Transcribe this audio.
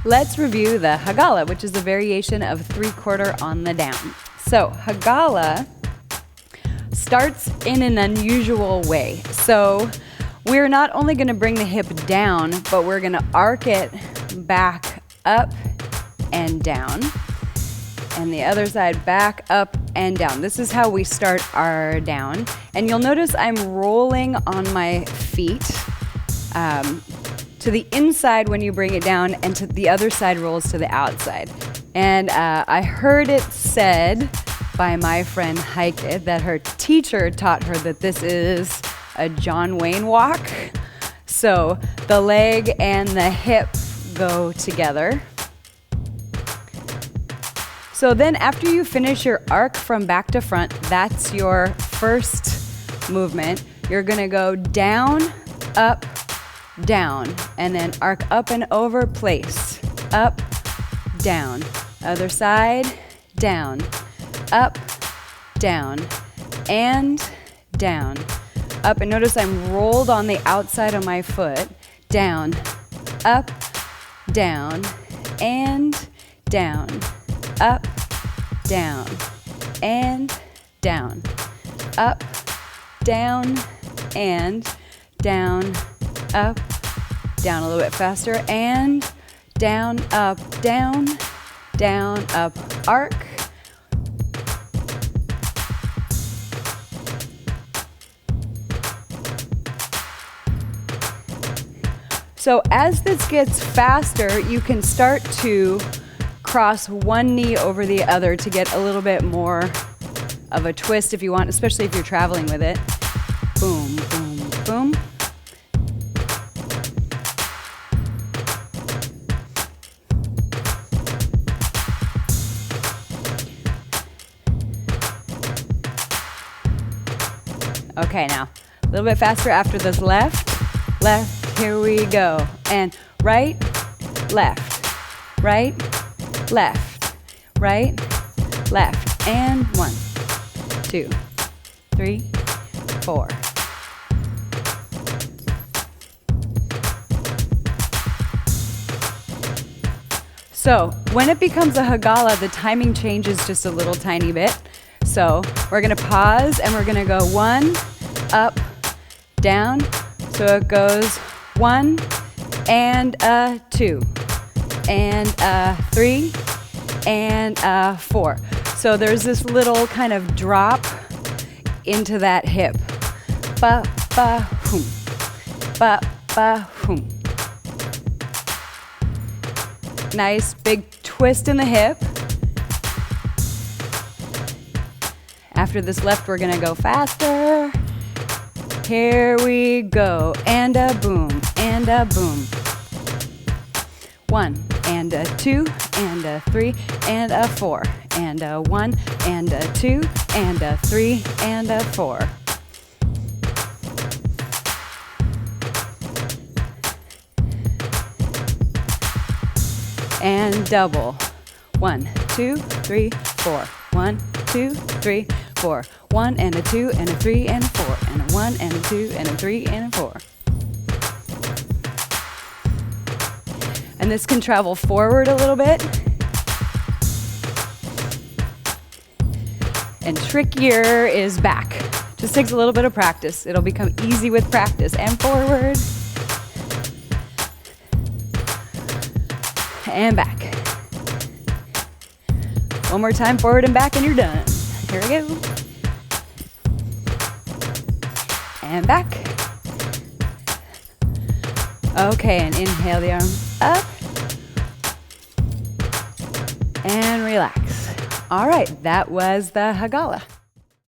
Let's review the Hagallah, which is a variation of 3/4 on the down. So Hagallah starts in an unusual way. So we're not only going to bring the hip down, but we're going to arc it back up and down. And the other side back up and down. This is how we start our down. And you'll notice I'm rolling on my feet to the inside when you bring it down, and to the other side rolls to the outside. And I heard it said by my friend Heike that her teacher taught her that this is a John Wayne walk. So the leg and the hip go together. So then after you finish your arc from back to front, that's your first movement. You're gonna go down, up, down, and then arc up and over, place, up, down, other side, down, up, down, and down, up, and notice I'm rolled on the outside of my foot, down, up, down, and down, up, down, and down, up, down, and down, up, down, a little bit faster, and down, up, arc. So as this gets faster, you can start to cross one knee over the other to get a little bit more of a twist if you want, especially if you're traveling with it. Boom, boom, boom. Okay, now a little bit faster after this left, left, here we go. And right, left, right, left, right, left. And 1, 2, 3, 4. So when it becomes a Hagallah, the timing changes just a little tiny bit. So we're gonna pause and we're gonna go 1, up, down. So it goes 1 and 2 and 3 and 4. So there's this little kind of drop into that hip. Ba ba hum, ba ba hum. Nice big twist in the hip. After this left, we're gonna go faster. Here we go, and a boom, and a boom. 1, and a 2, and a 3, and a 4, and a 1, and a 2, and a 3, and a 4. And double. 1, 2, 3, 4. 1, 2, 3, 4. 1 and a 2 and a 3 and a 4 and a 1 and a 2 and a 3 and a 4. And this can travel forward a little bit. And trickier is back. Just takes a little bit of practice. It'll become easy with practice. And forward. And back. One more time, forward and back, and you're done. Here we go. And back. Okay, and inhale the arm up. And relax. All right, that was the Hagallah.